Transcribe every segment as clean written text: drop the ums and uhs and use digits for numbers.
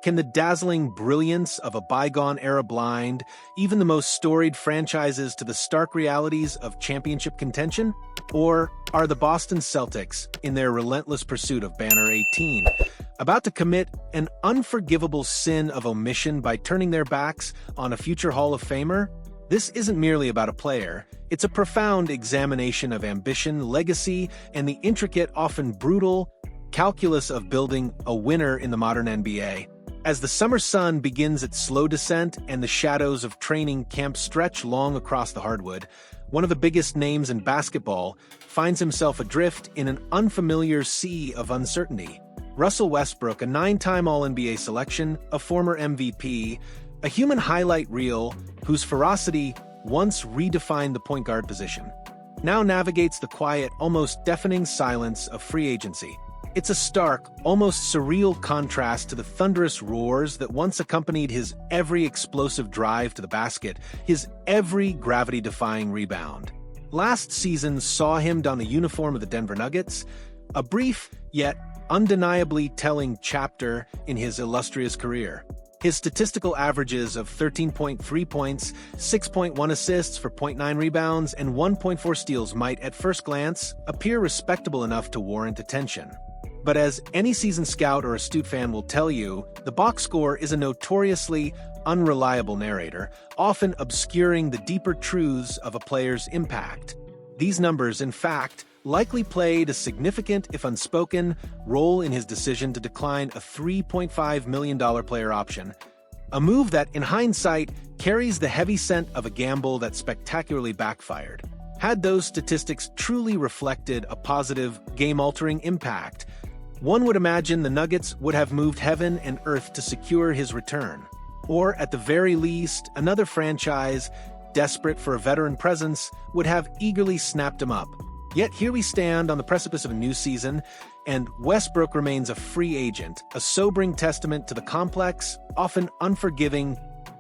Can the dazzling brilliance of a bygone era blind even the most storied franchises to the stark realities of championship contention? Or are the Boston Celtics, in their relentless pursuit of Banner 18, about to commit an unforgivable sin of omission by turning their backs on a future Hall of Famer? This isn't merely about a player. It's a profound examination of ambition, legacy, and the intricate, often brutal, calculus of building a winner in the modern NBA. As the summer sun begins its slow descent and the shadows of training camp stretch long across the hardwood, one of the biggest names in basketball finds himself adrift in an unfamiliar sea of uncertainty. Russell Westbrook, a 9-time All-NBA selection, a former MVP, a human highlight reel whose ferocity once redefined the point guard position, now navigates the quiet, almost deafening silence of free agency. It's a stark, almost surreal contrast to the thunderous roars that once accompanied his every explosive drive to the basket, his every gravity-defying rebound. Last season saw him don the uniform of the Denver Nuggets, a brief yet undeniably telling chapter in his illustrious career. His statistical averages of 13.3 points, 6.1 assists for 0.9 rebounds, and 1.4 steals might, at first glance, appear respectable enough to warrant attention. But as any seasoned scout or astute fan will tell you, the box score is a notoriously unreliable narrator, often obscuring the deeper truths of a player's impact. These numbers, in fact, likely played a significant, if unspoken, role in his decision to decline a $3.5 million player option, a move that, in hindsight, carries the heavy scent of a gamble that spectacularly backfired. Had those statistics truly reflected a positive, game-altering impact, one would imagine the Nuggets would have moved heaven and earth to secure his return. Or, at the very least, another franchise, desperate for a veteran presence, would have eagerly snapped him up. Yet here we stand on the precipice of a new season, and Westbrook remains a free agent, a sobering testament to the complex, often unforgiving,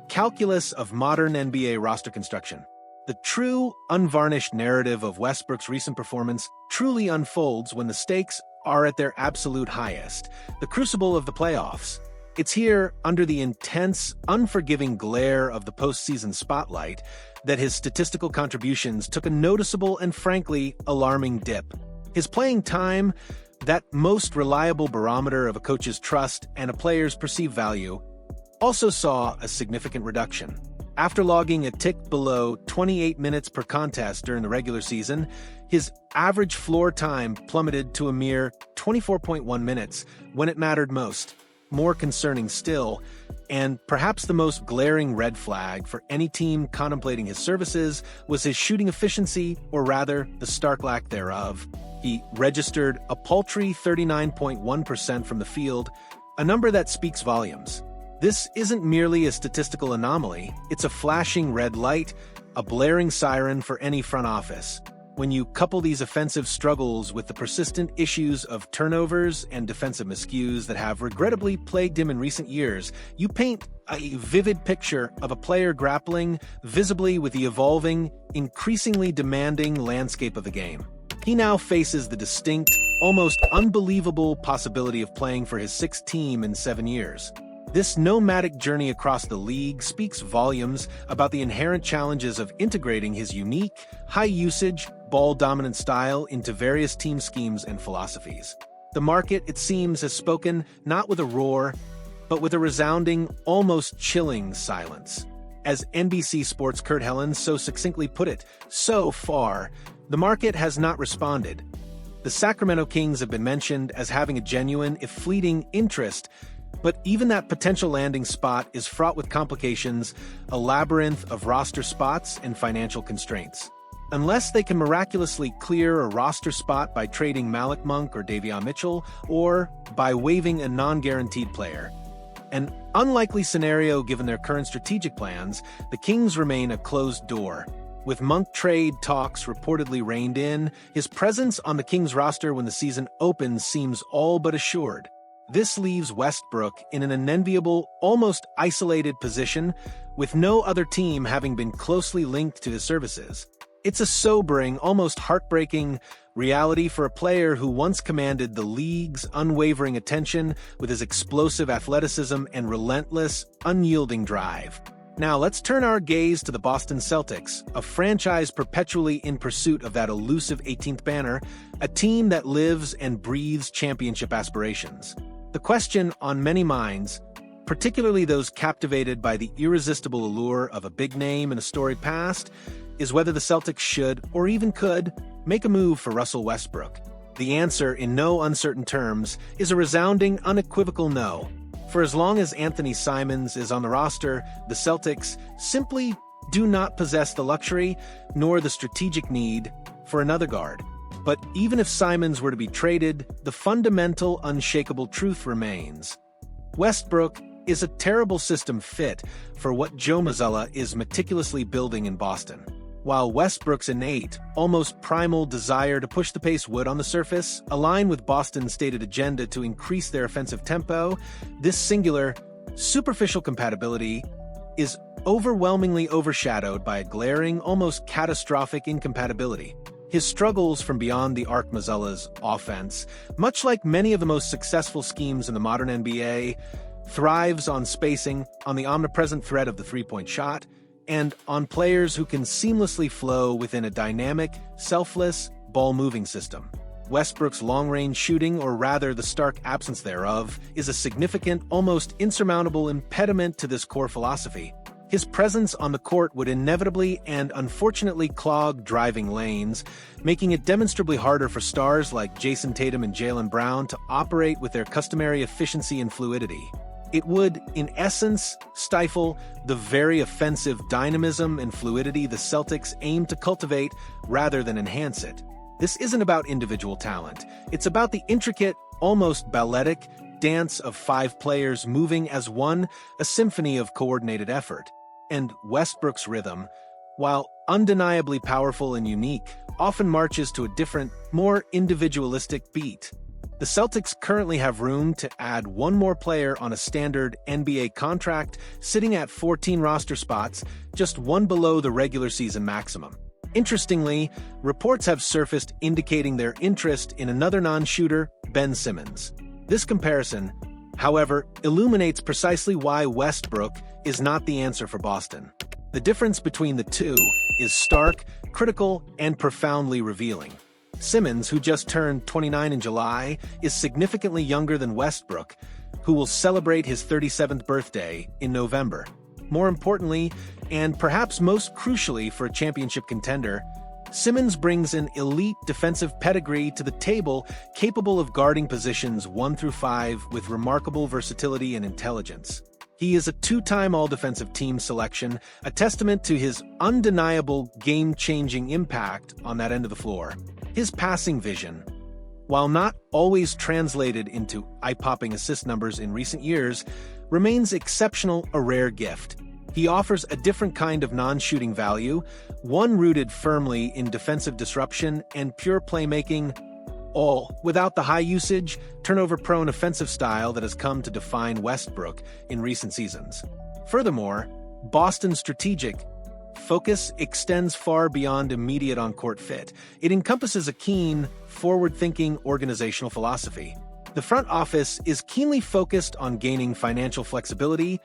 calculus of modern NBA roster construction. The true, unvarnished narrative of Westbrook's recent performance truly unfolds when the stakes are at their absolute highest, the crucible of the playoffs. It's here, under the intense, unforgiving glare of the postseason spotlight, that his statistical contributions took a noticeable and frankly alarming dip. His playing time, that most reliable barometer of a coach's trust and a player's perceived value, also saw a significant reduction. After logging a tick below 28 minutes per contest during the regular season, his average floor time plummeted to a mere 24.1 minutes when it mattered most. More concerning still, and perhaps the most glaring red flag for any team contemplating his services, was his shooting efficiency, or rather, the stark lack thereof. He registered a paltry 39.1% from the field, a number that speaks volumes. This isn't merely a statistical anomaly, it's a flashing red light, a blaring siren for any front office. When you couple these offensive struggles with the persistent issues of turnovers and defensive miscues that have regrettably plagued him in recent years, you paint a vivid picture of a player grappling visibly with the evolving, increasingly demanding landscape of the game. He now faces the distinct, almost unbelievable possibility of playing for his sixth team in 7 years. This nomadic journey across the league speaks volumes about the inherent challenges of integrating his unique, high-usage, ball-dominant style into various team schemes and philosophies. The market, it seems, has spoken not with a roar, but with a resounding, almost chilling silence. As NBC Sports' Kurt Helens so succinctly put it, so far, the market has not responded. The Sacramento Kings have been mentioned as having a genuine, if fleeting, interest, but even that potential landing spot is fraught with complications, a labyrinth of roster spots and financial constraints. Unless they can miraculously clear a roster spot by trading Malik Monk or Davion Mitchell, or by waiving a non-guaranteed player. An unlikely scenario given their current strategic plans, the Kings remain a closed door. With Monk trade talks reportedly reined in, his presence on the Kings roster when the season opens seems all but assured. This leaves Westbrook in an unenviable, almost isolated position, with no other team having been closely linked to his services. It's a sobering, almost heartbreaking reality for a player who once commanded the league's unwavering attention with his explosive athleticism and relentless, unyielding drive. Now let's turn our gaze to the Boston Celtics, a franchise perpetually in pursuit of that elusive 18th banner, a team that lives and breathes championship aspirations. The question on many minds, particularly those captivated by the irresistible allure of a big name and a storied past, is whether the Celtics should, or even could, make a move for Russell Westbrook. The answer, in no uncertain terms, is a resounding, unequivocal no. For as long as Anthony Simons is on the roster, the Celtics simply do not possess the luxury nor the strategic need for another guard. But even if Simons were to be traded, the fundamental, unshakable truth remains. Westbrook is a terrible system fit for what Joe Mazzulla is meticulously building in Boston. While Westbrook's innate, almost primal desire to push the pace would, on the surface, align with Boston's stated agenda to increase their offensive tempo, this singular, superficial compatibility is overwhelmingly overshadowed by a glaring, almost catastrophic incompatibility. His struggles from beyond the arc Mazzulla's offense, much like many of the most successful schemes in the modern NBA, thrives on spacing, on the omnipresent threat of the three-point shot, and on players who can seamlessly flow within a dynamic, selfless, ball-moving system. Westbrook's long-range shooting, or rather the stark absence thereof, is a significant, almost insurmountable impediment to this core philosophy. His presence on the court would inevitably and unfortunately clog driving lanes, making it demonstrably harder for stars like Jason Tatum and Jaylen Brown to operate with their customary efficiency and fluidity. It would, in essence, stifle the very offensive dynamism and fluidity the Celtics aim to cultivate rather than enhance it. This isn't about individual talent. It's about the intricate, almost balletic, dance of five players moving as one, a symphony of coordinated effort. And Westbrook's rhythm, while undeniably powerful and unique, often marches to a different, more individualistic beat. The Celtics currently have room to add one more player on a standard NBA contract, sitting at 14 roster spots, just one below the regular season maximum. Interestingly, reports have surfaced indicating their interest in another non-shooter, Ben Simmons. This comparison, however, illuminates precisely why Westbrook is not the answer for Boston. The difference between the two is stark, critical, and profoundly revealing. Simmons, who just turned 29 in July, is significantly younger than Westbrook, who will celebrate his 37th birthday in November. More importantly, and perhaps most crucially for a championship contender, Simmons brings an elite defensive pedigree to the table, capable of guarding positions 1 through 5 with remarkable versatility and intelligence. He is a two-time All-Defensive Team selection, a testament to his undeniable game-changing impact on that end of the floor. His passing vision, while not always translated into eye-popping assist numbers in recent years, remains exceptional, a rare gift. He offers a different kind of non-shooting value, one rooted firmly in defensive disruption and pure playmaking, all without the high-usage, turnover-prone offensive style that has come to define Westbrook in recent seasons. Furthermore, Boston's strategic focus extends far beyond immediate on-court fit. It encompasses a keen, forward-thinking organizational philosophy. The front office is keenly focused on gaining financial flexibility,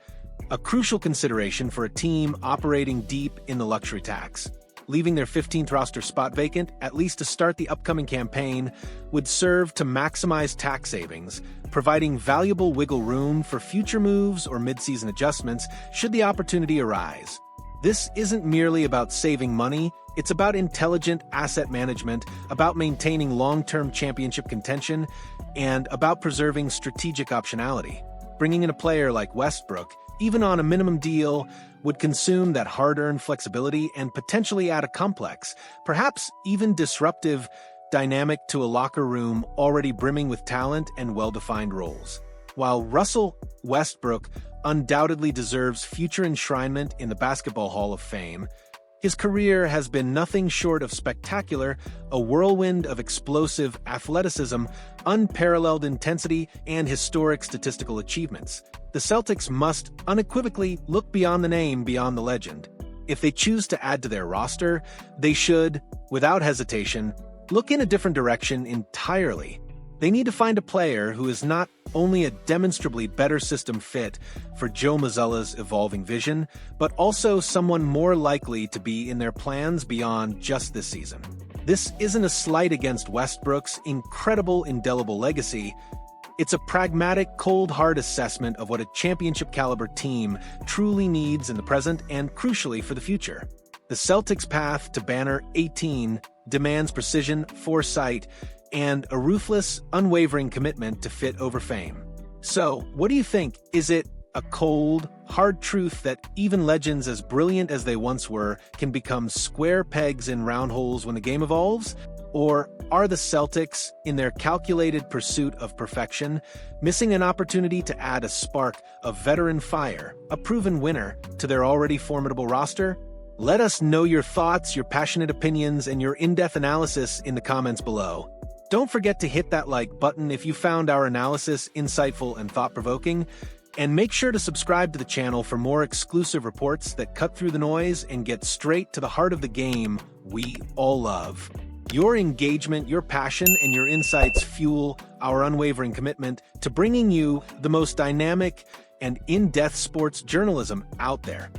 a crucial consideration for a team operating deep in the luxury tax. Leaving their 15th roster spot vacant, at least to start the upcoming campaign, would serve to maximize tax savings, providing valuable wiggle room for future moves or mid-season adjustments should the opportunity arise. This isn't merely about saving money, it's about intelligent asset management, about maintaining long-term championship contention, and about preserving strategic optionality. Bringing in a player like Westbrook, even on a minimum deal, would consume that hard-earned flexibility and potentially add a complex, perhaps even disruptive, dynamic to a locker room already brimming with talent and well-defined roles. While Russell Westbrook undoubtedly deserves future enshrinement in the Basketball Hall of Fame, his career has been nothing short of spectacular, a whirlwind of explosive athleticism, unparalleled intensity, and historic statistical achievements. The Celtics must unequivocally look beyond the name, beyond the legend. If they choose to add to their roster, they should, without hesitation, look in a different direction entirely. They need to find a player who is not only a demonstrably better system fit for Joe Mazzulla's evolving vision, but also someone more likely to be in their plans beyond just this season. This isn't a slight against Westbrook's incredible indelible legacy. It's a pragmatic, cold, hard assessment of what a championship-caliber team truly needs in the present and, crucially, for the future. The Celtics' path to banner 18 demands precision, foresight, and a ruthless, unwavering commitment to fit over fame. So, what do you think? Is it a cold, hard truth that even legends as brilliant as they once were can become square pegs in round holes when the game evolves? Or are the Celtics, in their calculated pursuit of perfection, missing an opportunity to add a spark of veteran fire, a proven winner, to their already formidable roster? Let us know your thoughts, your passionate opinions, and your in-depth analysis in the comments below. Don't forget to hit that like button if you found our analysis insightful and thought-provoking, and make sure to subscribe to the channel for more exclusive reports that cut through the noise and get straight to the heart of the game we all love. Your engagement, your passion, and your insights fuel our unwavering commitment to bringing you the most dynamic and in-depth sports journalism out there.